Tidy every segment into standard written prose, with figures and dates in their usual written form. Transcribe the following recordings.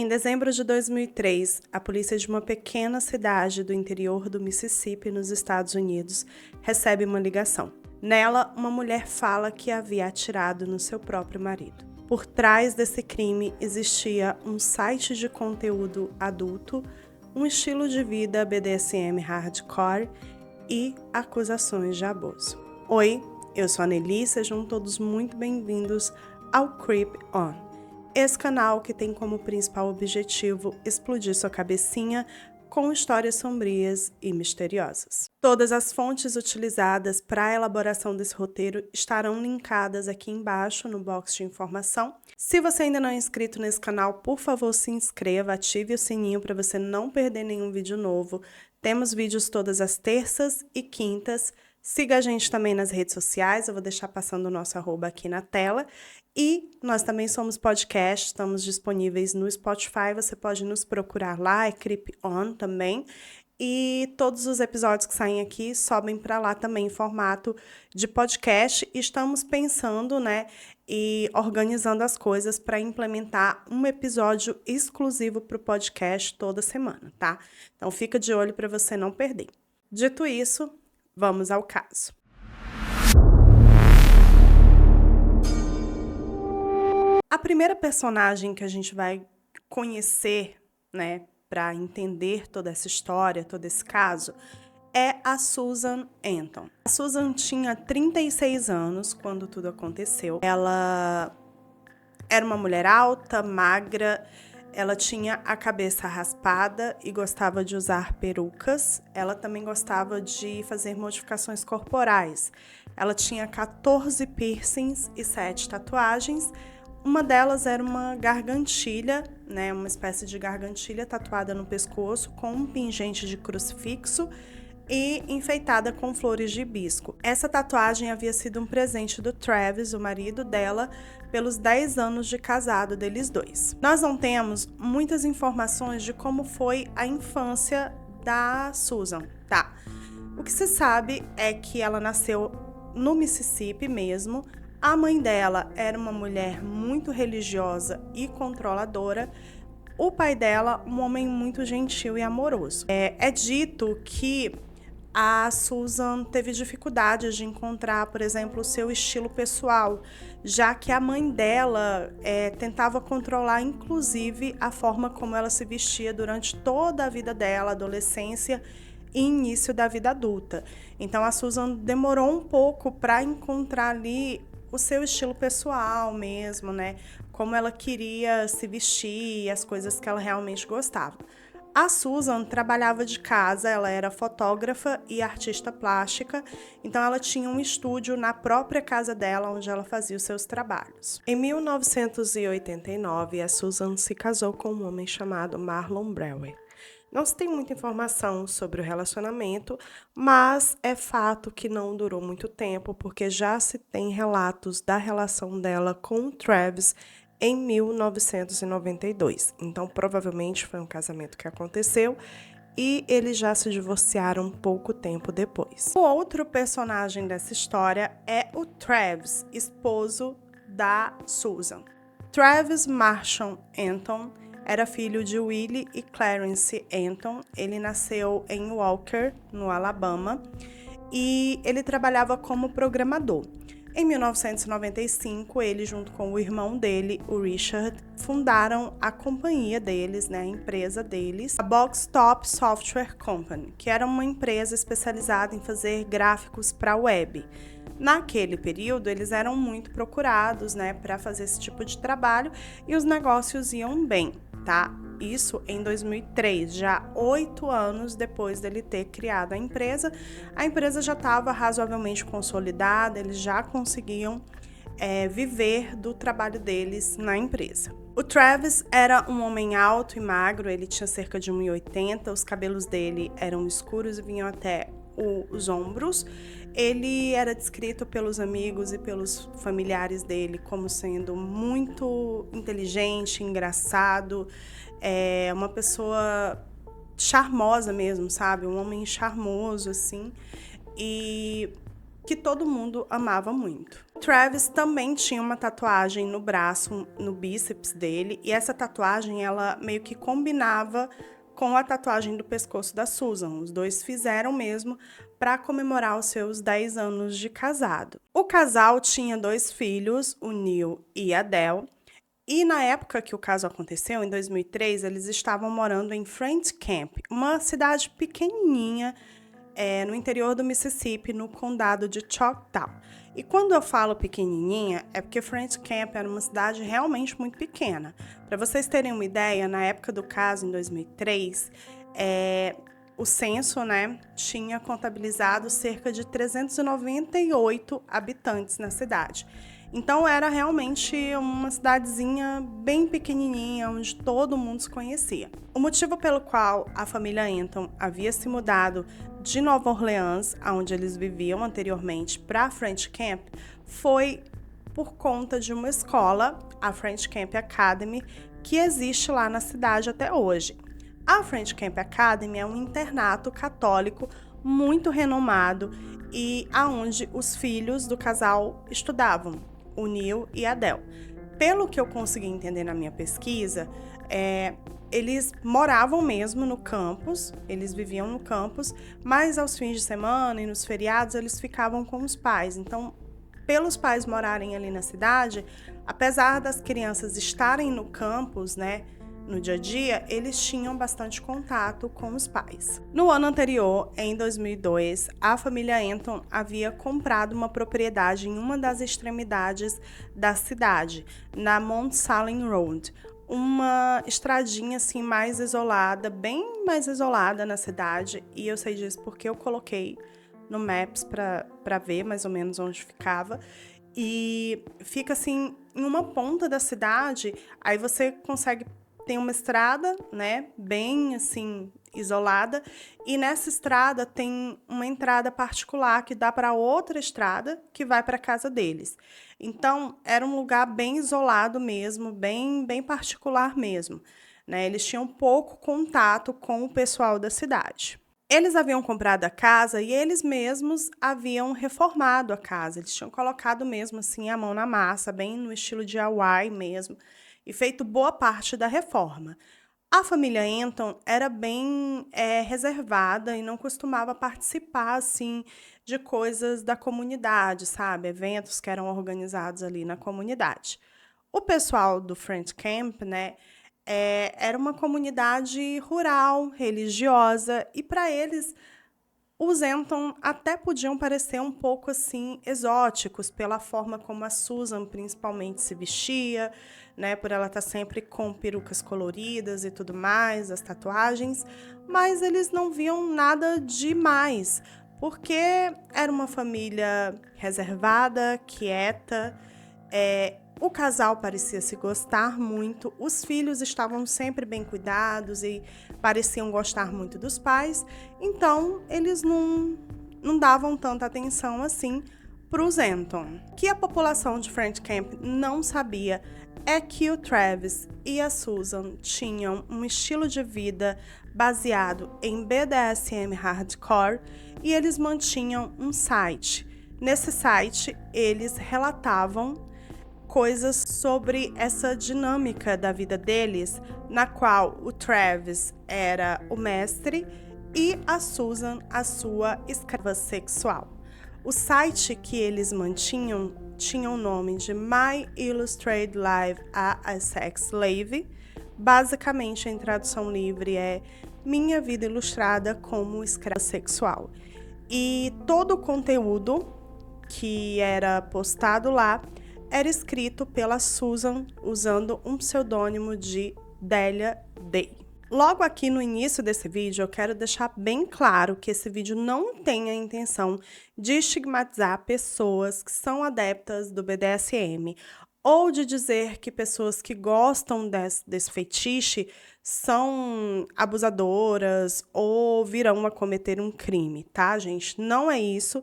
Em dezembro de 2003, a polícia de uma pequena cidade do interior do Mississippi, nos Estados Unidos, recebe uma ligação. Nela, uma mulher fala que havia atirado no seu próprio marido. Por trás desse crime existia um site de conteúdo adulto, um estilo de vida BDSM hardcore e acusações de abuso. Oi, eu sou a Nelly, sejam todos muito bem-vindos ao Creep On. Esse canal que tem como principal objetivo explodir sua cabecinha com histórias sombrias e misteriosas. Todas as fontes utilizadas para a elaboração desse roteiro estarão linkadas aqui embaixo no box de informação. Se você ainda não é inscrito nesse canal, por favor se inscreva, ative o sininho para você não perder nenhum vídeo novo. Temos vídeos todas as terças e quintas. Siga a gente também nas redes sociais, eu vou deixar passando o nosso @ aqui na tela. E nós também somos podcast, estamos disponíveis no Spotify, você pode nos procurar lá, é Creep On também. E todos os episódios que saem aqui sobem para lá também em formato de podcast. Estamos pensando, e organizando as coisas para implementar um episódio exclusivo para o podcast toda semana, tá? Então fica de olho para você não perder. Dito isso, vamos ao caso. A primeira personagem que a gente vai conhecer, para entender toda essa história, todo esse caso, é a Susan Anton. A Susan tinha 36 anos quando tudo aconteceu. Ela era uma mulher alta, magra, ela tinha a cabeça raspada e gostava de usar perucas. Ela também gostava de fazer modificações corporais. Ela tinha 14 piercings e 7 tatuagens. Uma delas era uma gargantilha, uma espécie de gargantilha tatuada no pescoço com um pingente de crucifixo e enfeitada com flores de hibisco. Essa tatuagem havia sido um presente do Travis, o marido dela, pelos 10 anos de casado deles dois. Nós não temos muitas informações de como foi a infância da Susan, tá? O que se sabe é que ela nasceu no Mississippi mesmo. A mãe dela era uma mulher muito religiosa e controladora. O pai dela, um homem muito gentil e amoroso. É dito que a Susan teve dificuldades de encontrar, por exemplo, o seu estilo pessoal, já que a mãe dela tentava controlar, inclusive, a forma como ela se vestia durante toda a vida dela, adolescência e início da vida adulta. Então, a Susan demorou um pouco para encontrar ali o seu estilo pessoal mesmo, como ela queria se vestir, as coisas que ela realmente gostava. A Susan trabalhava de casa, ela era fotógrafa e artista plástica, então ela tinha um estúdio na própria casa dela, onde ela fazia os seus trabalhos. Em 1989, a Susan se casou com um homem chamado Marlon Brewer. Não se tem muita informação sobre o relacionamento, mas é fato que não durou muito tempo, porque já se tem relatos da relação dela com o Travis em 1992. Então, provavelmente foi um casamento que aconteceu e eles já se divorciaram pouco tempo depois. O outro personagem dessa história é o Travis, esposo da Susan. Travis Marshall Anton era filho de Willie e Clarence Anton. Ele nasceu em Walker, no Alabama, e ele trabalhava como programador. Em 1995, ele, junto com o irmão dele, o Richard, fundaram a companhia deles, a empresa deles, a Box Top Software Company, que era uma empresa especializada em fazer gráficos para a web. Naquele período, eles eram muito procurados, para fazer esse tipo de trabalho e os negócios iam bem, tá? Isso em 2003, já 8 anos depois dele ter criado a empresa já estava razoavelmente consolidada, eles já conseguiam viver do trabalho deles na empresa. O Travis era um homem alto e magro, ele tinha cerca de 1,80 m, os cabelos dele eram escuros e vinham até os ombros. Ele era descrito pelos amigos e pelos familiares dele como sendo muito inteligente, engraçado, uma pessoa charmosa mesmo, sabe? Um homem charmoso, assim. E que todo mundo amava muito. Travis também tinha uma tatuagem no braço, no bíceps dele, e essa tatuagem ela meio que combinava com a tatuagem do pescoço da Susan. Os dois fizeram mesmo para comemorar os seus 10 anos de casado. O casal tinha 2 filhos, o Neil e a Dell, e na época que o caso aconteceu, em 2003, eles estavam morando em French Camp, uma cidade pequenininha no interior do Mississippi, no condado de Choctaw. E quando eu falo pequenininha, é porque French Camp era uma cidade realmente muito pequena. Para vocês terem uma ideia, na época do caso, em 2003, o censo, tinha contabilizado cerca de 398 habitantes na cidade. Então, era realmente uma cidadezinha bem pequenininha, onde todo mundo se conhecia. O motivo pelo qual a família Anton havia se mudado de Nova Orleans, onde eles viviam anteriormente, para French Camp, foi por conta de uma escola, a French Camp Academy, que existe lá na cidade até hoje. A French Camp Academy é um internato católico muito renomado e aonde os filhos do casal estudavam, o Neil e a Dell. Pelo que eu consegui entender na minha pesquisa, eles moravam mesmo no campus, eles viviam no campus, mas aos fins de semana e nos feriados eles ficavam com os pais. Então, pelos pais morarem ali na cidade, apesar das crianças estarem no campus, no dia a dia, eles tinham bastante contato com os pais. No ano anterior, em 2002, a família Anton havia comprado uma propriedade em uma das extremidades da cidade, na Mount Salem Road, uma estradinha assim mais isolada, bem mais isolada na cidade, e eu sei disso porque eu coloquei no Maps para ver mais ou menos onde ficava. E fica assim em uma ponta da cidade, aí você consegue ter uma estrada, bem assim isolada, e nessa estrada tem uma entrada particular que dá para outra estrada que vai para a casa deles. Então, era um lugar bem isolado mesmo, bem particular mesmo, Eles tinham pouco contato com o pessoal da cidade. Eles haviam comprado a casa e eles mesmos haviam reformado a casa. Eles tinham colocado mesmo assim a mão na massa, bem no estilo de Hawaii mesmo, e feito boa parte da reforma. A família Anton era bem reservada e não costumava participar assim de coisas da comunidade, sabe? Eventos que eram organizados ali na comunidade. O pessoal do French Camp, era uma comunidade rural, religiosa, e para eles os Anton até podiam parecer um pouco assim exóticos pela forma como a Susan principalmente se vestia, por ela estar sempre com perucas coloridas e tudo mais, as tatuagens, mas eles não viam nada demais, porque era uma família reservada, quieta, o casal parecia se gostar muito, os filhos estavam sempre bem cuidados e pareciam gostar muito dos pais, então eles não davam tanta atenção assim para os Anton. O que a população de French Camp não sabia é que o Travis e a Susan tinham um estilo de vida baseado em BDSM hardcore e eles mantinham um site. Nesse site, eles relatavam coisas sobre essa dinâmica da vida deles, na qual o Travis era o mestre e a Susan a sua escrava sexual. O site que eles mantinham tinha o nome de My Illustrated Life as a Sex Slave. Basicamente, em tradução livre, é Minha Vida Ilustrada como Escrava Sexual. E todo o conteúdo que era postado lá era escrito pela Susan usando um pseudônimo de Delia Day. Logo aqui no início desse vídeo, eu quero deixar bem claro que esse vídeo não tem a intenção de estigmatizar pessoas que são adeptas do BDSM ou de dizer que pessoas que gostam desse fetiche são abusadoras ou virão a cometer um crime, tá, gente? Não é isso.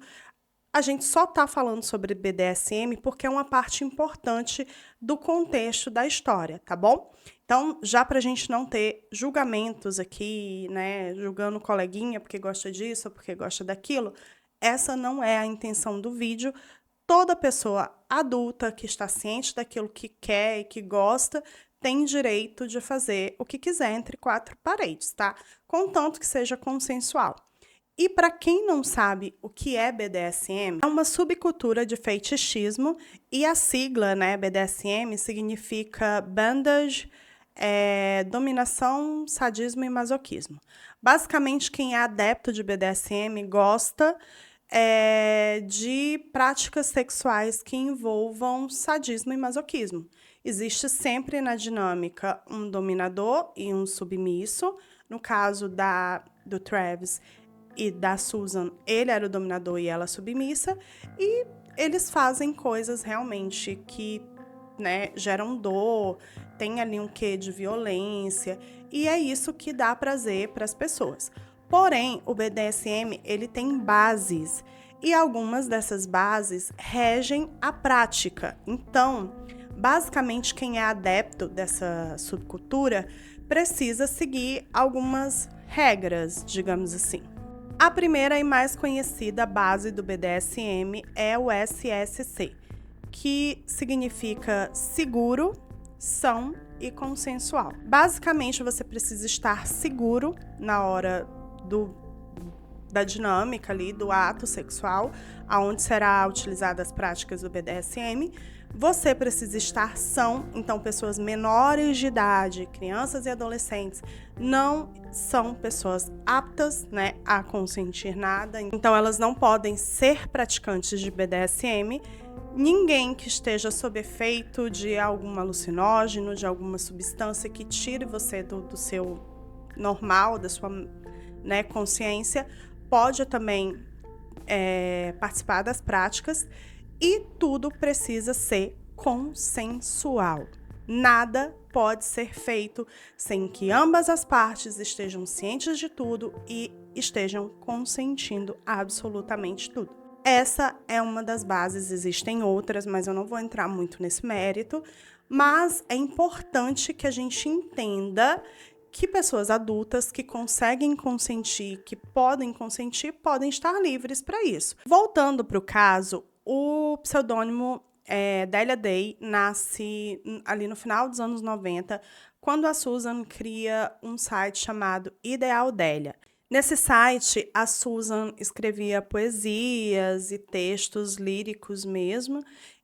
A gente só está falando sobre BDSM porque é uma parte importante do contexto da história, tá bom? Então, já para a gente não ter julgamentos aqui, julgando o coleguinha porque gosta disso ou porque gosta daquilo, essa não é a intenção do vídeo. Toda pessoa adulta que está ciente daquilo que quer e que gosta tem direito de fazer o que quiser entre quatro paredes, tá? Contanto que seja consensual. E para quem não sabe o que é BDSM, é uma subcultura de fetichismo e a sigla, né, BDSM, significa Bondage, dominação, sadismo e masoquismo. Basicamente, quem é adepto de BDSM gosta de práticas sexuais que envolvam sadismo e masoquismo. Existe sempre na dinâmica um dominador e um submisso. No caso do Travis e da Susan, ele era o dominador e ela submissa, e eles fazem coisas realmente que, né, geram dor, tem ali um quê de violência, e é isso que dá prazer para as pessoas. Porém, o BDSM, ele tem bases, e algumas dessas bases regem a prática. Então, basicamente, quem é adepto dessa subcultura precisa seguir algumas regras, digamos assim. A primeira e mais conhecida base do BDSM é o SSC, que significa seguro, são e consensual. Basicamente, você precisa estar seguro na hora da dinâmica ali, do ato sexual, aonde será utilizadas as práticas do BDSM. Você precisa estar são, então pessoas menores de idade, crianças e adolescentes, não são pessoas aptas, né, a consentir nada. Então elas não podem ser praticantes de BDSM. Ninguém que esteja sob efeito de algum alucinógeno, de alguma substância que tire você do seu normal, da sua, né, consciência, pode também participar das práticas. E tudo precisa ser consensual. Nada pode ser feito sem que ambas as partes estejam cientes de tudo e estejam consentindo absolutamente tudo. Essa é uma das bases, existem outras, mas eu não vou entrar muito nesse mérito. Mas é importante que a gente entenda que pessoas adultas que conseguem consentir, que podem consentir, podem estar livres para isso. Voltando para o caso, o pseudônimo Delia Day nasce ali no final dos anos 90, quando a Susan cria um site chamado Ideal Delia. Nesse site, a Susan escrevia poesias e textos líricos mesmo,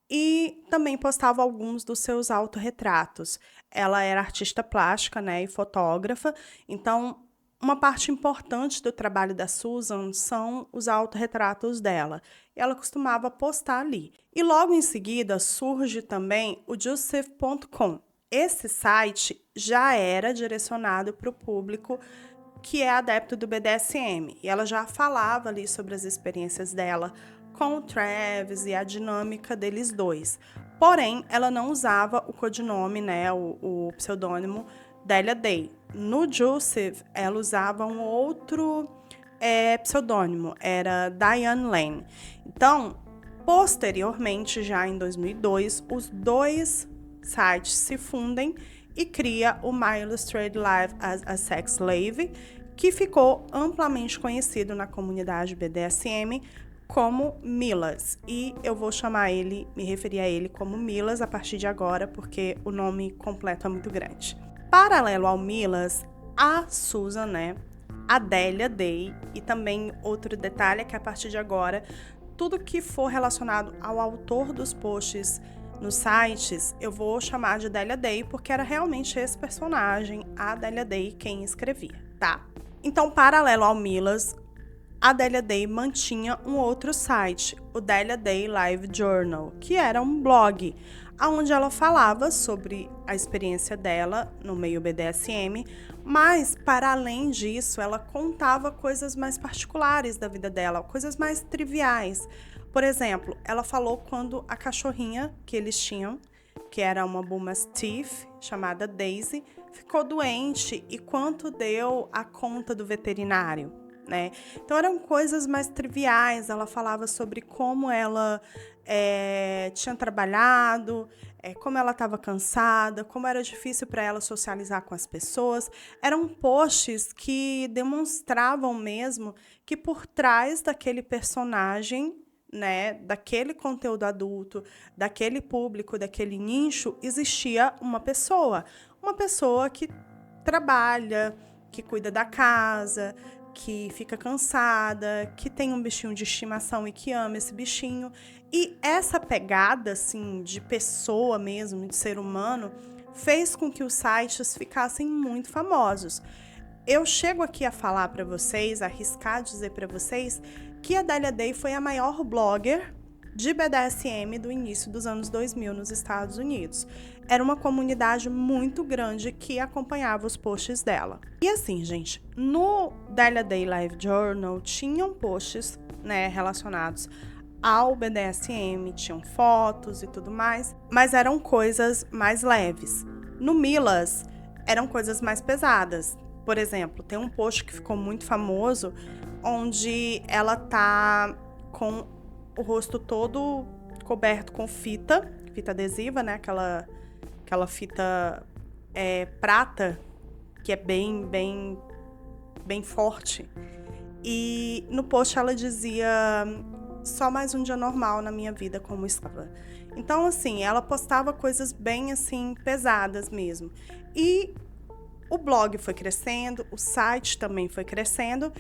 e também postava alguns dos seus autorretratos. Ela era artista plástica, né, e fotógrafa, então uma parte importante do trabalho da Susan são os autorretratos dela. Ela costumava postar ali. E logo em seguida surge também o Joseph.com. Esse site já era direcionado para o público que é adepto do BDSM. E ela já falava ali sobre as experiências dela com o Travis e a dinâmica deles dois. Porém, ela não usava o codinome, né, o pseudônimo Delia Day. No Joseph, ela usava um outro pseudônimo, era Diane Lane. Então, posteriormente, já em 2002, os dois sites se fundem e cria o My Illustrated Life as a Sex Slave, que ficou amplamente conhecido na comunidade BDSM como Milas. E eu vou me referir a ele como Milas a partir de agora, porque o nome completo é muito grande. Paralelo ao Milas, a Susan, né, a Delia Day, e também outro detalhe é que a partir de agora, tudo que for relacionado ao autor dos posts nos sites, eu vou chamar de Delia Day, porque era realmente esse personagem, a Delia Day, quem escrevia, tá? Então, paralelo ao Milas, a Delia Day mantinha um outro site, o Delia Day Live Journal, que era um blog, onde ela falava sobre a experiência dela no meio BDSM, mas, para além disso, ela contava coisas mais particulares da vida dela, coisas mais triviais. Por exemplo, ela falou quando a cachorrinha que eles tinham, que era uma Bull Mastiff, chamada Daisy, ficou doente e quanto deu a conta do veterinário, né? Então eram coisas mais triviais. Ela falava sobre como ela tinha trabalhado, como ela estava cansada, como era difícil para ela socializar com as pessoas. Eram posts que demonstravam mesmo que por trás daquele personagem, né, daquele conteúdo adulto, daquele público, daquele nicho, existia uma pessoa que trabalha, que cuida da casa, que fica cansada, que tem um bichinho de estimação e que ama esse bichinho. E essa pegada, assim, de pessoa mesmo, de ser humano, fez com que os sites ficassem muito famosos. Eu chego aqui a falar para vocês, a arriscar dizer para vocês, que a Dália Day foi a maior blogger de BDSM do início dos anos 2000 nos Estados Unidos. Era uma comunidade muito grande que acompanhava os posts dela. E assim, gente, no Dália Day Live Journal tinham posts, né, relacionados ao BDSM, tinham fotos e tudo mais, mas eram coisas mais leves. No Milas, eram coisas mais pesadas. Por exemplo, tem um post que ficou muito famoso, onde ela tá com o rosto todo coberto com fita adesiva, né? Aquela fita prata, que é bem forte. E no post ela dizia: só mais um dia normal na minha vida como escrava. Então, assim, ela postava coisas bem, assim, pesadas mesmo. E o blog foi crescendo, o site também foi crescendo,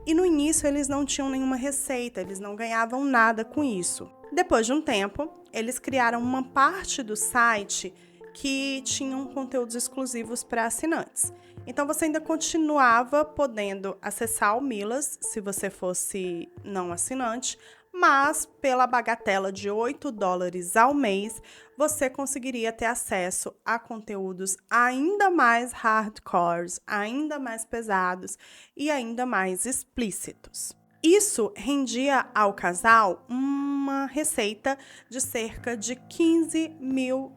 e no início eles não tinham nenhuma receita, eles não ganhavam nada com isso. Depois de um tempo, eles criaram uma parte do site que tinham conteúdos exclusivos para assinantes. Então você ainda continuava podendo acessar o Milas, se você fosse não assinante, mas pela bagatela de $8 ao mês, você conseguiria ter acesso a conteúdos ainda mais hardcores, ainda mais pesados e ainda mais explícitos. Isso rendia ao casal uma receita de cerca de $15 mil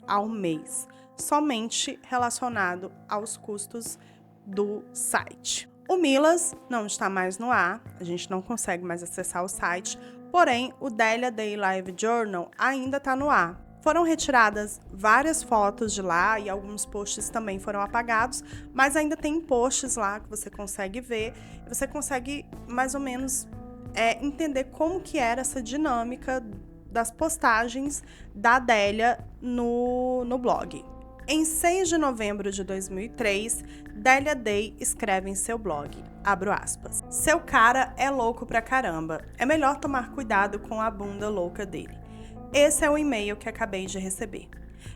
ao mês, somente relacionado aos custos do site. O Milas não está mais no ar, a gente não consegue mais acessar o site, porém o Dália Day Live Journal ainda está no ar. Foram retiradas várias fotos de lá e alguns posts também foram apagados, mas ainda tem posts lá que você consegue ver e você consegue mais ou menos entender como que era essa dinâmica das postagens da Dália no blog. Em 6 de novembro de 2003, Dália Day escreve em seu blog, abro aspas, seu cara é louco pra caramba, é melhor tomar cuidado com a bunda louca dele. Esse é o e-mail que acabei de receber.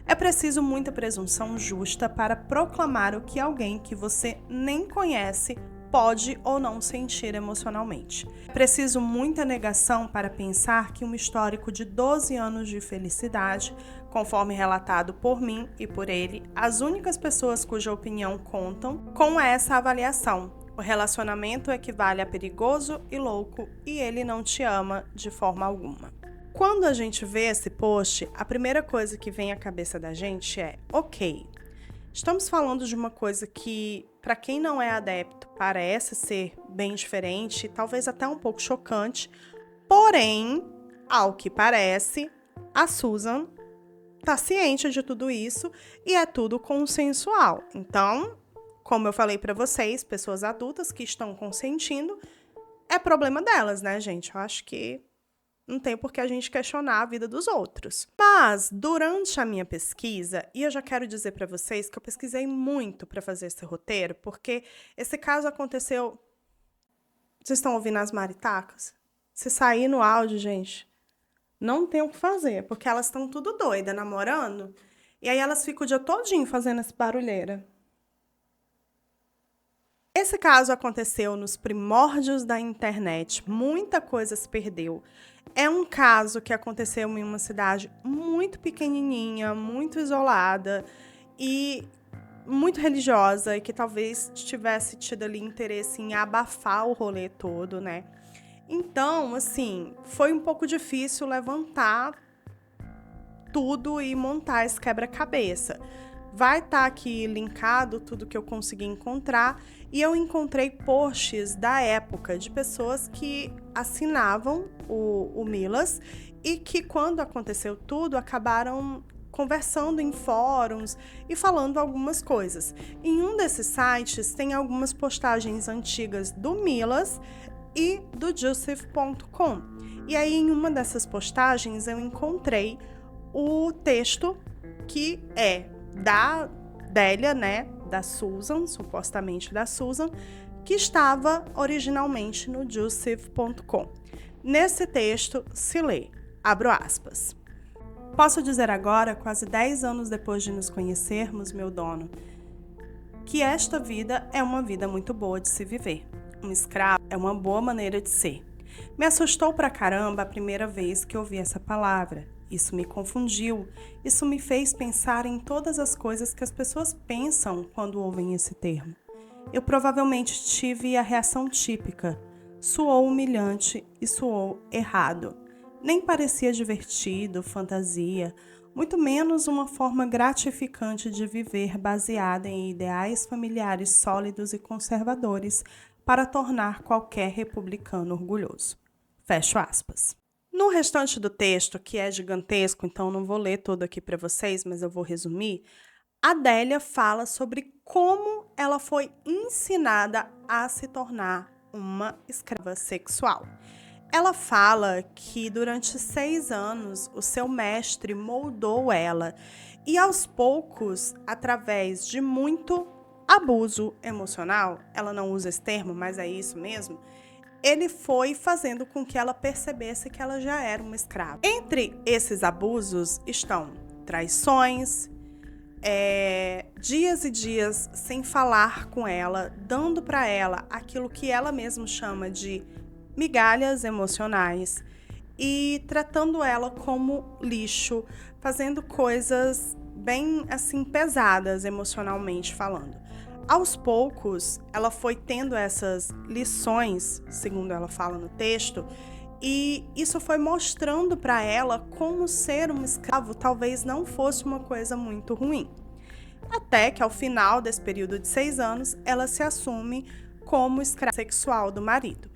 É preciso muita presunção justa para proclamar o que alguém que você nem conhece pode ou não sentir emocionalmente. É preciso muita negação para pensar que um histórico de 12 anos de felicidade, conforme relatado por mim e por ele, as únicas pessoas cuja opinião contam com essa avaliação. O relacionamento equivale a perigoso e louco e ele não te ama de forma alguma. Quando a gente vê esse post, a primeira coisa que vem à cabeça da gente é: ok, estamos falando de uma coisa que, para quem não é adepto, parece ser bem diferente, talvez até um pouco chocante, porém, ao que parece, a Susan está ciente de tudo isso e é tudo consensual. Então, como eu falei para vocês, pessoas adultas que estão consentindo, é problema delas, né, gente? Eu acho que não tem por que a gente questionar a vida dos outros. Mas, durante a minha pesquisa, e eu já quero dizer para vocês que eu pesquisei muito para fazer esse roteiro, porque esse caso aconteceu... Vocês estão ouvindo as maritacas? Se sair no áudio, gente, não tem o que fazer, porque elas estão tudo doidas, namorando, e aí elas ficam o dia todinho fazendo essa barulheira. Esse caso aconteceu nos primórdios da internet, muita coisa se perdeu. É um caso que aconteceu em uma cidade muito pequenininha, muito isolada e muito religiosa e que talvez tivesse tido ali interesse em abafar o rolê todo, né? Então, assim, foi um pouco difícil levantar tudo e montar esse quebra-cabeça. vai estar aqui linkado tudo que eu consegui encontrar, e eu encontrei posts da época de pessoas que assinavam o Milas e que, quando aconteceu tudo, acabaram conversando em fóruns e falando algumas coisas. Em um desses sites tem algumas postagens antigas do Milas e do Joseph.com. E aí, em uma dessas postagens, eu encontrei o texto que é da Délia, né, da Susan, supostamente da Susan, que estava originalmente no Joseph.com. Nesse texto se lê, abro aspas: "Posso dizer agora, quase 10 anos depois de nos conhecermos, meu dono, que esta vida é uma vida muito boa de se viver. Um escravo é uma boa maneira de ser. Me assustou pra caramba a primeira vez que ouvi essa palavra. Isso me confundiu. Isso me fez pensar em todas as coisas que as pessoas pensam quando ouvem esse termo. Eu provavelmente tive a reação típica. Soou humilhante e soou errado. Nem parecia divertido, fantasia, muito menos uma forma gratificante de viver baseada em ideais familiares sólidos e conservadores para tornar qualquer republicano orgulhoso." Fecho aspas. No restante do texto, que é gigantesco, então não vou ler todo aqui para vocês, mas eu vou resumir, a Délia fala sobre como ela foi ensinada a se tornar uma escrava sexual. Ela fala que durante 6 anos o seu mestre moldou ela e, aos poucos, através de muito abuso emocional, ela não usa esse termo, mas é isso mesmo, ele foi fazendo com que ela percebesse que ela já era uma escrava. Entre esses abusos estão traições, dias e dias sem falar com ela, dando para ela aquilo que ela mesma chama de migalhas emocionais e tratando ela como lixo, fazendo coisas bem assim pesadas emocionalmente falando. Aos poucos, ela foi tendo essas lições, segundo ela fala no texto, e isso foi mostrando para ela como ser um escravo talvez não fosse uma coisa muito ruim. Até que ao final desse período de 6 anos, ela se assume como escrava sexual do marido.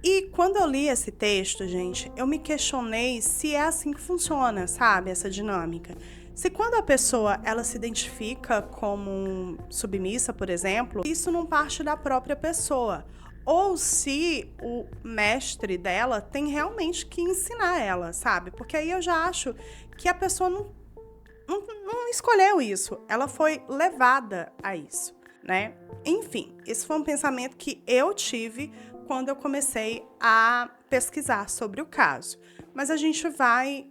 E quando eu li esse texto, gente, eu me questionei se é assim que funciona, sabe, essa dinâmica. Se quando a pessoa ela se identifica como submissa, por exemplo, isso não parte da própria pessoa. Ou se o mestre dela tem realmente que ensinar ela, sabe? Porque aí eu já acho que a pessoa não escolheu isso, ela foi levada a isso, né? Enfim, esse foi um pensamento que eu tive quando eu comecei a pesquisar sobre o caso. Mas a gente vai,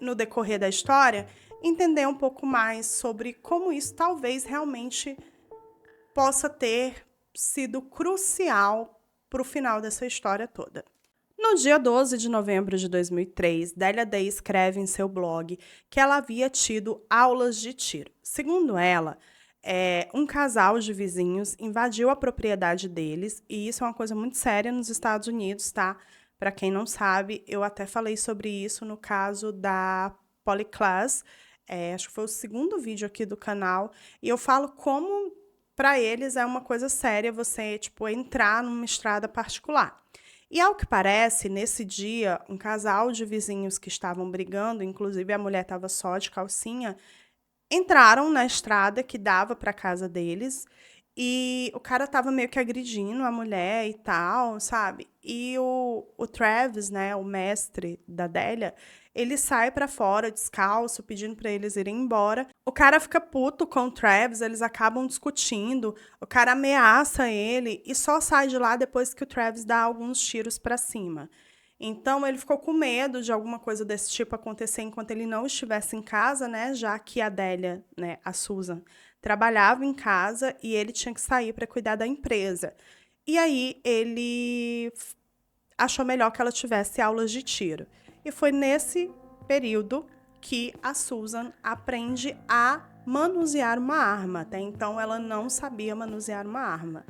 no decorrer da história, entender um pouco mais sobre como isso talvez realmente possa ter sido crucial para o final dessa história toda. No dia 12 de novembro de 2003, Délia Day escreve em seu blog que ela havia tido aulas de tiro. Segundo ela, um casal de vizinhos invadiu a propriedade deles, e isso é uma coisa muito séria nos Estados Unidos, tá? Para quem não sabe, eu até falei sobre isso no caso da Polyclass, acho que foi o segundo vídeo aqui do canal, e eu falo como para eles é uma coisa séria você, tipo, entrar numa estrada particular. E ao que parece, nesse dia, um casal de vizinhos que estavam brigando, inclusive a mulher estava só de calcinha, entraram na estrada que dava para a casa deles e o cara estava meio que agredindo a mulher e tal, sabe? E o Travis, né, o mestre da Délia, ele sai para fora descalço, pedindo para eles irem embora. O cara fica puto com o Travis, eles acabam discutindo, o cara ameaça ele e só sai de lá depois que o Travis dá alguns tiros para cima. Então, ele ficou com medo de alguma coisa desse tipo acontecer enquanto ele não estivesse em casa, né? Já que a Délia, né, a Susan, trabalhava em casa e ele tinha que sair para cuidar da empresa. E aí, ele achou melhor que ela tivesse aulas de tiro. E foi nesse período que a Susan aprende a manusear uma arma. Até então, ela não sabia manusear uma arma.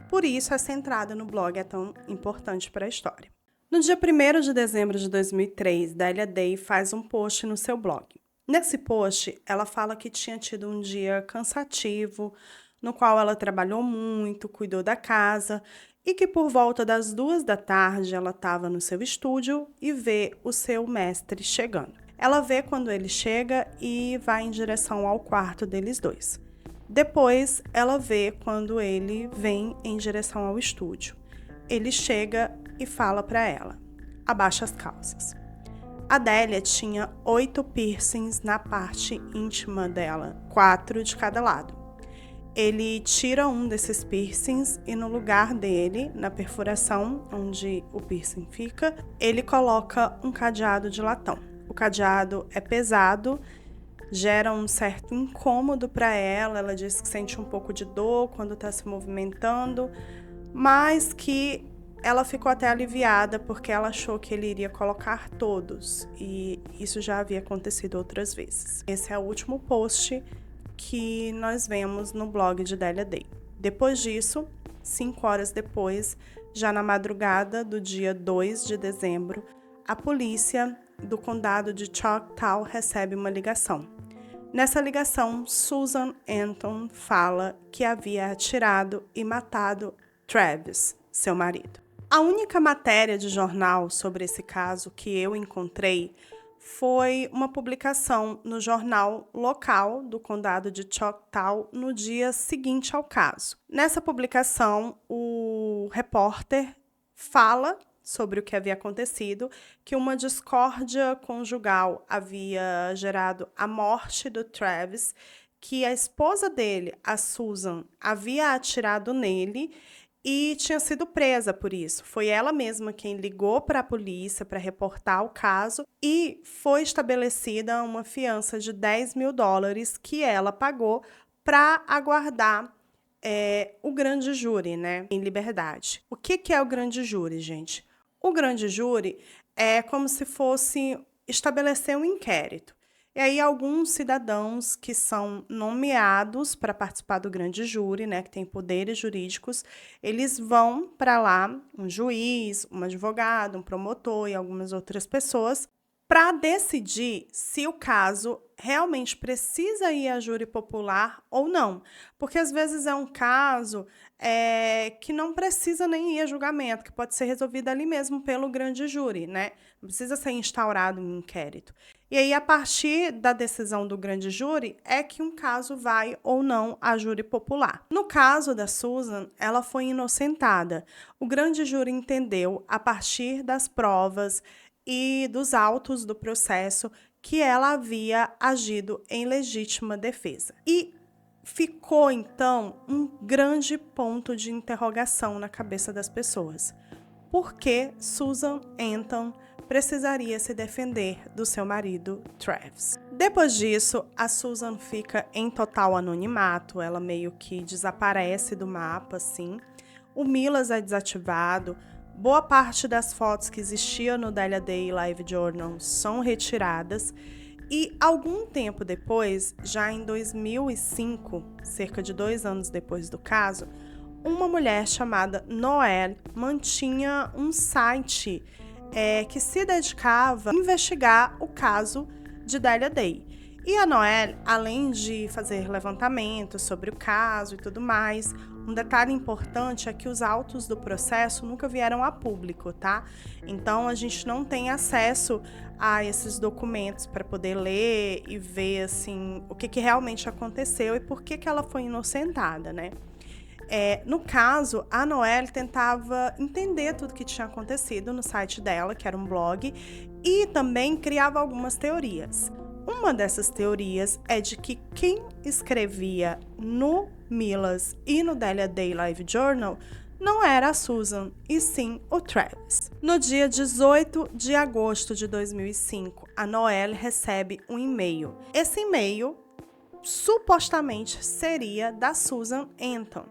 Por isso, essa entrada no blog é tão importante para a história. No dia 1º de dezembro de 2003, Délia Day faz um post no seu blog. Nesse post, ela fala que tinha tido um dia cansativo, no qual ela trabalhou muito, cuidou da casa, e que por volta das 2 da tarde ela estava no seu estúdio e vê o seu mestre chegando. Ela vê quando ele chega e vai em direção ao quarto deles dois. Depois, ela vê quando ele vem em direção ao estúdio. Ele chega e fala para ela: abaixa as calças. A Délia tinha 8 piercings na parte íntima dela, 4 de cada lado. Ele tira um desses piercings e no lugar dele, na perfuração onde o piercing fica, ele coloca um cadeado de latão. O cadeado é pesado, gera um certo incômodo para ela. Ela diz que sente um pouco de dor quando está se movimentando, mas que ela ficou até aliviada porque ela achou que ele iria colocar todos, e isso já havia acontecido outras vezes. Esse é o último post que nós vemos no blog de Délia Day. Depois disso, 5 horas depois, já na madrugada do dia 2 de dezembro, a polícia do condado de Choctaw recebe uma ligação. Nessa ligação, Susan Anton fala que havia atirado e matado Travis, seu marido. A única matéria de jornal sobre esse caso que eu encontrei foi uma publicação no jornal local do condado de Choctaw no dia seguinte ao caso. Nessa publicação, o repórter fala sobre o que havia acontecido, que uma discórdia conjugal havia gerado a morte do Travis, que a esposa dele, a Susan, havia atirado nele e tinha sido presa por isso. Foi ela mesma quem ligou para a polícia para reportar o caso e foi estabelecida uma fiança de $10.000 que ela pagou para aguardar o grande júri, né, em liberdade. O que é o grande júri, gente? O grande júri é como se fosse estabelecer um inquérito. E aí alguns cidadãos que são nomeados para participar do grande júri, né, que tem poderes jurídicos, eles vão para lá, um juiz, um advogado, um promotor e algumas outras pessoas, para decidir se o caso realmente precisa ir a júri popular ou não. Porque às vezes é um caso que não precisa nem ir a julgamento, que pode ser resolvido ali mesmo pelo grande júri, né? Não precisa ser instaurado um inquérito. E aí, a partir da decisão do grande júri, é que um caso vai ou não a júri popular. No caso da Susan, ela foi inocentada. O grande júri entendeu, a partir das provas e dos autos do processo, que ela havia agido em legítima defesa. E ficou, então, um grande ponto de interrogação na cabeça das pessoas. Por que Susan Anton precisaria se defender do seu marido, Travis? Depois disso, a Susan fica em total anonimato, ela meio que desaparece do mapa, assim. O Milas é desativado, boa parte das fotos que existiam no Délia Day Live Journal são retiradas, e algum tempo depois, já em 2005, cerca de 2 anos depois do caso, uma mulher chamada Noelle mantinha um site que se dedicava a investigar o caso de Délia Day. E a Noelle, além de fazer levantamentos sobre o caso e tudo mais, um detalhe importante é que os autos do processo nunca vieram a público, tá? Então, a gente não tem acesso a esses documentos para poder ler e ver, assim, o que realmente aconteceu e por que ela foi inocentada, né? No caso, a Noelle tentava entender tudo que tinha acontecido no site dela, que era um blog, e também criava algumas teorias. Uma dessas teorias é de que quem escrevia no Milas e no Délia Day Live Journal não era a Susan, e sim o Travis. No dia 18 de agosto de 2005, a Noelle recebe um e-mail. Esse e-mail supostamente seria da Susan Anton.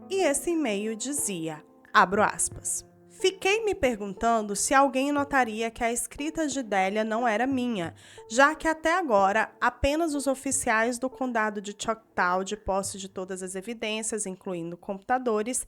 E esse e-mail dizia, abro aspas, fiquei me perguntando se alguém notaria que a escrita de Délia não era minha, já que até agora apenas os oficiais do condado de Choctaw, de posse de todas as evidências, incluindo computadores,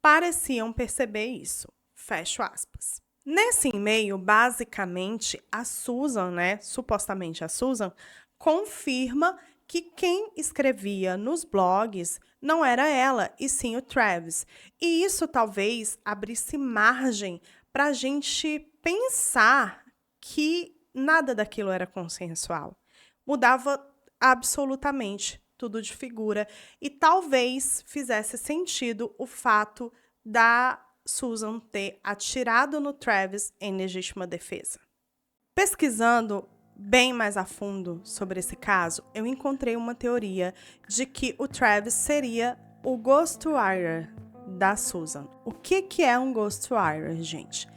pareciam perceber isso. Fecho aspas. Nesse e-mail, basicamente, a Susan, supostamente a Susan, confirma que quem escrevia nos blogs não era ela, e sim o Travis. E isso talvez abrisse margem para a gente pensar que nada daquilo era consensual. Mudava absolutamente tudo de figura e talvez fizesse sentido o fato da Susan ter atirado no Travis em legítima defesa. Pesquisando bem mais a fundo sobre esse caso, eu encontrei uma teoria de que o Travis seria o ghostwriter da Susan. O que é um ghostwriter, gente?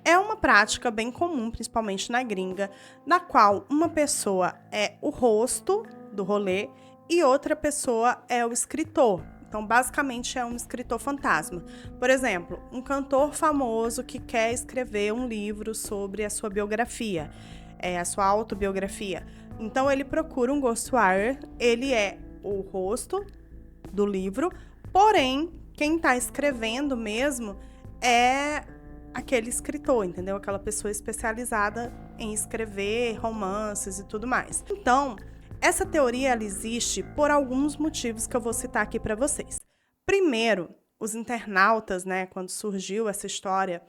É uma prática bem comum, principalmente na gringa, na qual uma pessoa é o rosto do rolê e outra pessoa é o escritor. Então, basicamente, é um escritor fantasma. Por exemplo, um cantor famoso que quer escrever um livro sobre a sua biografia, a sua autobiografia. Então, ele procura um ghostwriter, ele é o rosto do livro, porém, quem está escrevendo mesmo é aquele escritor, entendeu? Aquela pessoa especializada em escrever romances e tudo mais. Então, essa teoria ela existe por alguns motivos que eu vou citar aqui para vocês. Primeiro, os internautas, né, quando surgiu essa história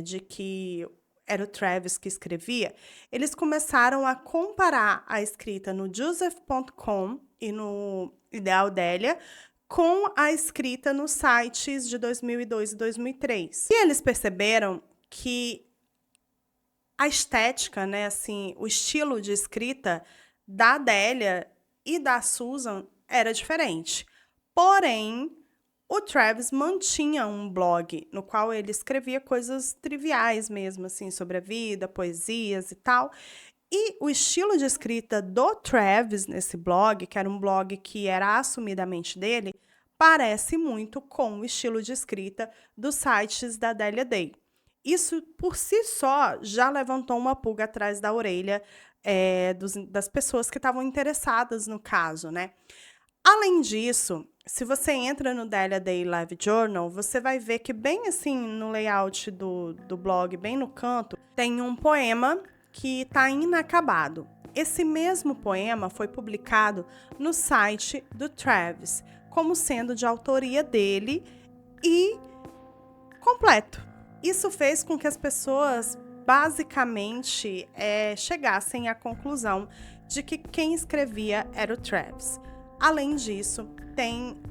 de que era o Travis que escrevia, eles começaram a comparar a escrita no Joseph.com e no Ideal Delia com a escrita nos sites de 2002 e 2003. E eles perceberam que a estética, né, assim, o estilo de escrita da Adélia e da Susan era diferente. Porém, o Travis mantinha um blog no qual ele escrevia coisas triviais mesmo, assim, sobre a vida, poesias e tal. E o estilo de escrita do Travis nesse blog, que era um blog que era assumidamente dele, parece muito com o estilo de escrita dos sites da Delia Day. Isso, por si só, já levantou uma pulga atrás da orelha das pessoas que estavam interessadas no caso, né? Além disso, se você entra no Delia Day Live Journal, você vai ver que bem assim no layout do blog, bem no canto, tem um poema que está inacabado. Esse mesmo poema foi publicado no site do Travis, como sendo de autoria dele e completo. Isso fez com que as pessoas basicamente chegassem à conclusão de que quem escrevia era o Travis. Além disso, tem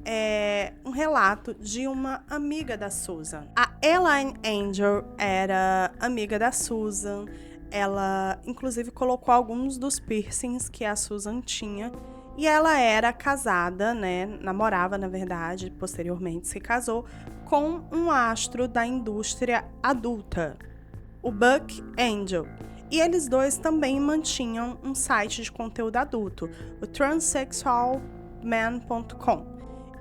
um relato de uma amiga da Susan. A Elaine Angel era amiga da Susan. Ela, inclusive, colocou alguns dos piercings que a Susan tinha. E ela era casada, né? Namorava, na verdade, posteriormente se casou com um astro da indústria adulta, o Buck Angel. E eles dois também mantinham um site de conteúdo adulto, o transsexualman.com.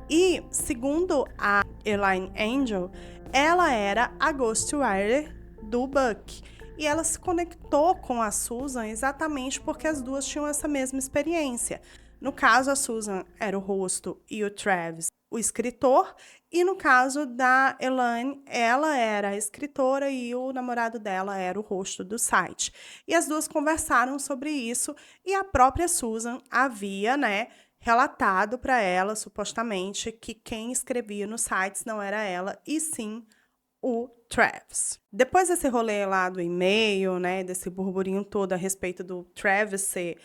E, segundo a Elaine Angel, ela era a ghostwriter do Buck. E ela se conectou com a Susan exatamente porque as duas tinham essa mesma experiência. No caso, a Susan era o rosto e o Travis o escritor, e no caso da Elaine, ela era a escritora e o namorado dela era o rosto do site. E as duas conversaram sobre isso e a própria Susan havia, né, relatado para ela, supostamente, que quem escrevia nos sites não era ela, e sim o Travis. Depois desse rolê lá do e-mail, né, desse burburinho todo a respeito do Travis ser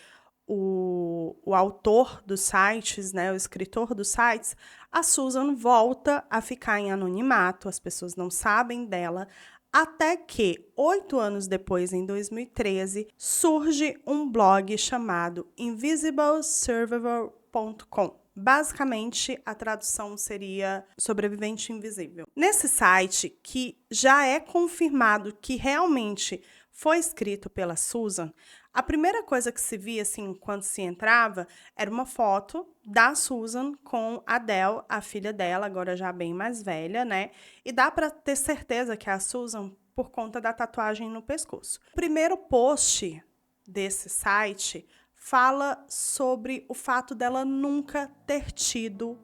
o autor dos sites, né, o escritor dos sites, a Susan volta a ficar em anonimato, as pessoas não sabem dela, até que, 8 anos depois, em 2013, surge um blog chamado InvisibleSurvivor.com. Basicamente, a tradução seria sobrevivente invisível. Nesse site, que já é confirmado que realmente foi escrito pela Susan, a primeira coisa que se via, assim, quando se entrava, era uma foto da Susan com a Adele, a filha dela, agora já bem mais velha, né? E dá para ter certeza que é a Susan por conta da tatuagem no pescoço. O primeiro post desse site fala sobre o fato dela nunca ter tido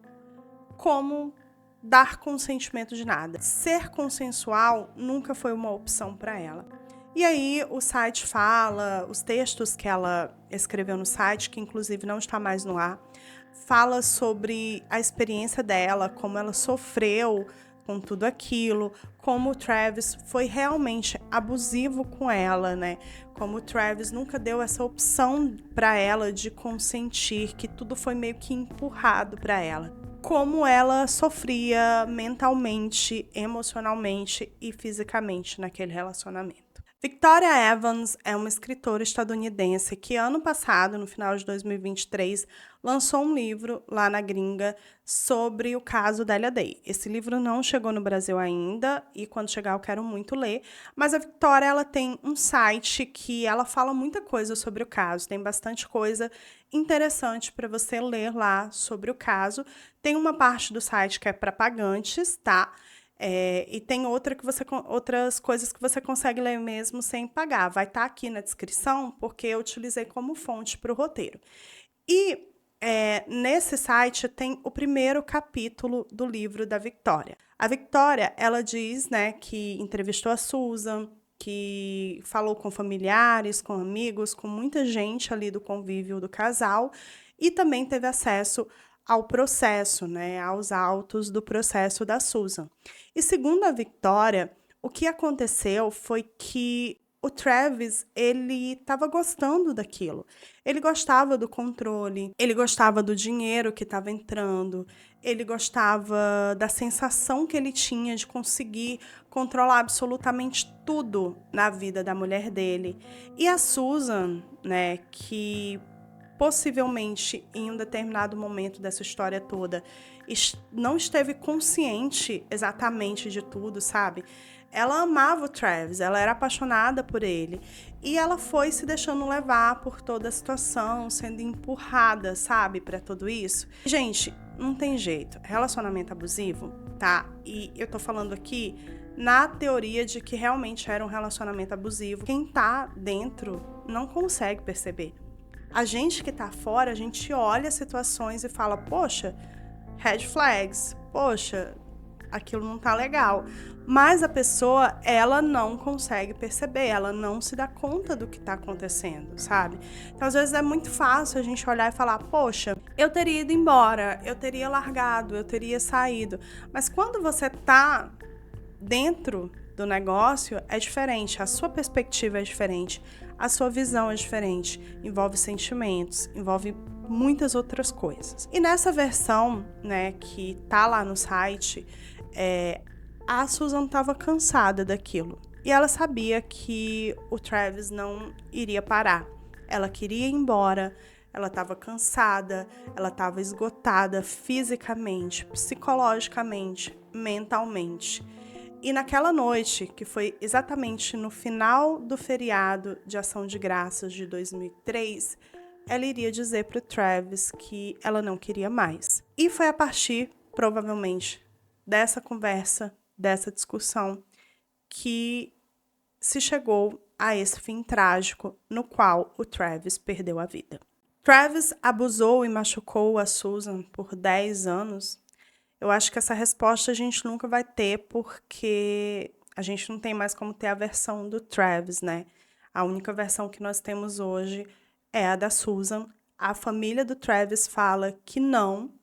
como dar consentimento de nada. Ser consensual nunca foi uma opção para ela. E aí o site fala, os textos que ela escreveu no site, que inclusive não está mais no ar, fala sobre a experiência dela, como ela sofreu com tudo aquilo, como o Travis foi realmente abusivo com ela, né? Como o Travis nunca deu essa opção para ela de consentir, que tudo foi meio que empurrado para ela. Como ela sofria mentalmente, emocionalmente e fisicamente naquele relacionamento. Victoria Evans é uma escritora estadunidense que ano passado, no final de 2023, lançou um livro lá na gringa sobre o caso Delia Day. Esse livro não chegou no Brasil ainda e quando chegar eu quero muito ler, mas a Victoria ela tem um site que ela fala muita coisa sobre o caso, tem bastante coisa interessante para você ler lá sobre o caso. Tem uma parte do site que é para pagantes, tá? E tem outras coisas que você consegue ler mesmo sem pagar. Vai estar aqui na descrição, porque eu utilizei como fonte para o roteiro. E nesse site tem o primeiro capítulo do livro da Victoria. A Victoria, ela diz, né, que entrevistou a Susan, que falou com familiares, com amigos, com muita gente ali do convívio do casal, e também teve acesso ao processo, né, aos autos do processo da Susan. E segundo a Victoria, o que aconteceu foi que o Travis, ele estava gostando daquilo. Ele gostava do controle, ele gostava do dinheiro que estava entrando, ele gostava da sensação que ele tinha de conseguir controlar absolutamente tudo na vida da mulher dele. E a Susan, né, que possivelmente em um determinado momento dessa história toda não esteve consciente exatamente de tudo, sabe? Ela amava o Travis, ela era apaixonada por ele e ela foi se deixando levar por toda a situação, sendo empurrada, sabe, para tudo isso. Gente, não tem jeito, relacionamento abusivo, tá? E eu tô falando aqui na teoria de que realmente era um relacionamento abusivo. Quem tá dentro não consegue perceber. A gente que tá fora, a gente olha as situações e fala, poxa, red flags, poxa, aquilo não tá legal. Mas a pessoa, ela não consegue perceber, ela não se dá conta do que tá acontecendo, sabe? Então, às vezes é muito fácil a gente olhar e falar, poxa, eu teria ido embora, eu teria largado, eu teria saído. Mas quando você tá dentro do negócio, é diferente, a sua perspectiva é diferente, a sua visão é diferente, envolve sentimentos, envolve muitas outras coisas. E nessa versão, né, que tá lá no site, a Susan estava cansada daquilo. E ela sabia que o Travis não iria parar. Ela queria ir embora, ela estava cansada, ela estava esgotada fisicamente, psicologicamente, mentalmente. E naquela noite, que foi exatamente no final do feriado de Ação de Graças de 2003, ela iria dizer para o Travis que ela não queria mais. E foi a partir, provavelmente, dessa conversa, dessa discussão, que se chegou a esse fim trágico no qual o Travis perdeu a vida. Travis abusou e machucou a Susan por 10 anos. Eu acho que essa resposta a gente nunca vai ter, porque a gente não tem mais como ter a versão do Travis, né? A única versão que nós temos hoje é a da Susan. A família do Travis fala que não,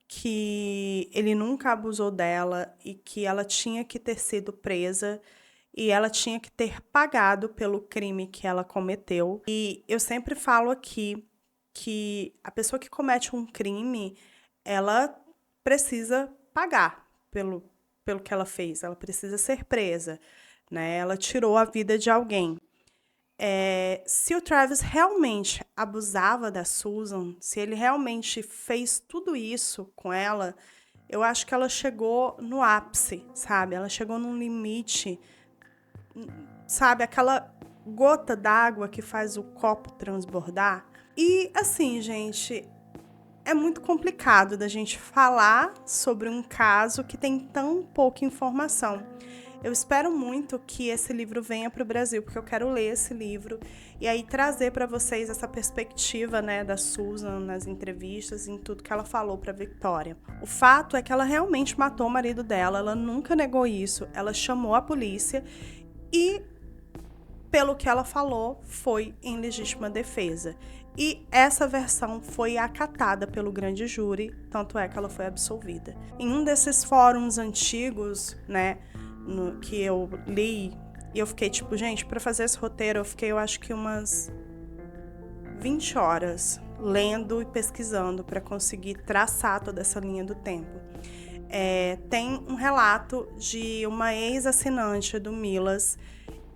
que ele nunca abusou dela e que ela tinha que ter sido presa e ela tinha que ter pagado pelo crime que ela cometeu. E eu sempre falo aqui que a pessoa que comete um crime, ela precisa pagar pelo que ela fez, ela precisa ser presa, né? Ela tirou a vida de alguém. Se o Travis realmente abusava da Susan, se ele realmente fez tudo isso com ela, eu acho que ela chegou no ápice, sabe? Ela chegou num limite, sabe? Aquela gota d'água que faz o copo transbordar. E assim, gente, é muito complicado da gente falar sobre um caso que tem tão pouca informação. Eu espero muito que esse livro venha para o Brasil, porque eu quero ler esse livro e aí trazer para vocês essa perspectiva, né, da Susan nas entrevistas e em tudo que ela falou para Victoria. O fato é que ela realmente matou o marido dela, ela nunca negou isso, ela chamou a polícia e, pelo que ela falou, foi em legítima defesa. E essa versão foi acatada pelo grande júri, tanto é que ela foi absolvida. Em um desses fóruns antigos, né, que eu li, e eu fiquei tipo, gente, para fazer esse roteiro eu fiquei, eu acho que umas 20 horas lendo e pesquisando para conseguir traçar toda essa linha do tempo. Tem um relato de uma ex-assinante do Milas,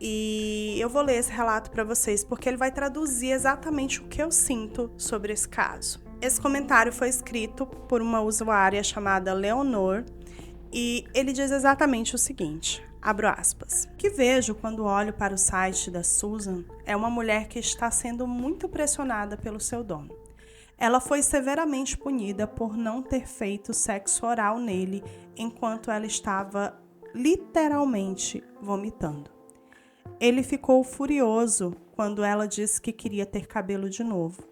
e eu vou ler esse relato para vocês, porque ele vai traduzir exatamente o que eu sinto sobre esse caso. Esse comentário foi escrito por uma usuária chamada Leonor, e ele diz exatamente o seguinte, abro aspas. O que vejo quando olho para o site da Susan é uma mulher que está sendo muito pressionada pelo seu dono. Ela foi severamente punida por não ter feito sexo oral nele enquanto ela estava literalmente vomitando. Ele ficou furioso quando ela disse que queria ter cabelo de novo.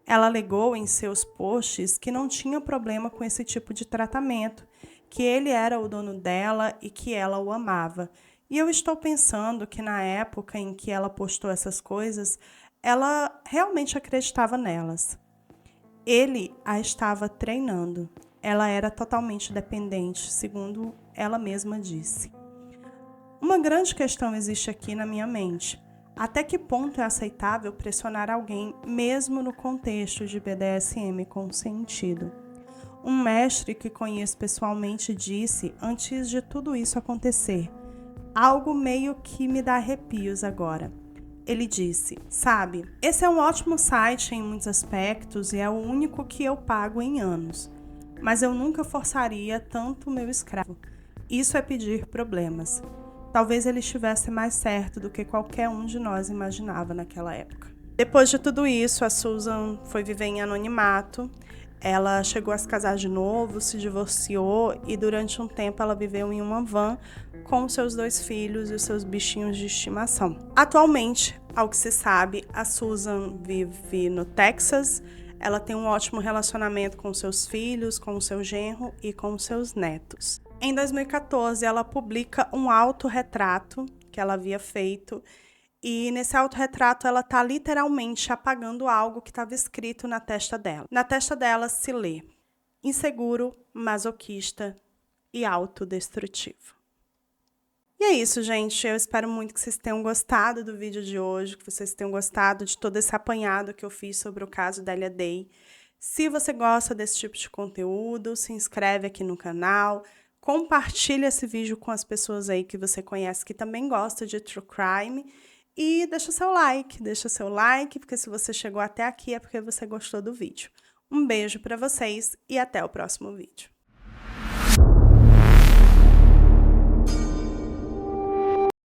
Ela alegou em seus posts que não tinha problema com esse tipo de tratamento, que ele era o dono dela e que ela o amava. E eu estou pensando que na época em que ela postou essas coisas, ela realmente acreditava nelas. Ele a estava treinando. Ela era totalmente dependente, segundo ela mesma disse. Uma grande questão existe aqui na minha mente. Até que ponto é aceitável pressionar alguém, mesmo no contexto de BDSM consentido? Um mestre que conheço pessoalmente disse, antes de tudo isso acontecer, algo meio que me dá arrepios agora. Ele disse, sabe, esse é um ótimo site em muitos aspectos e é o único que eu pago em anos. Mas eu nunca forçaria tanto o meu escravo. Isso é pedir problemas. Talvez ele estivesse mais certo do que qualquer um de nós imaginava naquela época. Depois de tudo isso, a Susan foi viver em anonimato. Ela chegou a se casar de novo, se divorciou e durante um tempo ela viveu em uma van com seus 2 filhos e os seus bichinhos de estimação. Atualmente, ao que se sabe, a Susan vive no Texas. Ela tem um ótimo relacionamento com seus filhos, com o seu genro e com seus netos. Em 2014, ela publica um autorretrato que ela havia feito, e nesse autorretrato ela está literalmente apagando algo que estava escrito na testa dela. Na testa dela se lê: inseguro, masoquista e autodestrutivo. E é isso, gente. Eu espero muito que vocês tenham gostado do vídeo de hoje, que vocês tenham gostado de todo esse apanhado que eu fiz sobre o caso Delia Day. Se você gosta desse tipo de conteúdo, se inscreve aqui no canal, compartilha esse vídeo com as pessoas aí que você conhece que também gostam de True Crime e deixa seu like, porque se você chegou até aqui é porque você gostou do vídeo. Um beijo para vocês e até o próximo vídeo.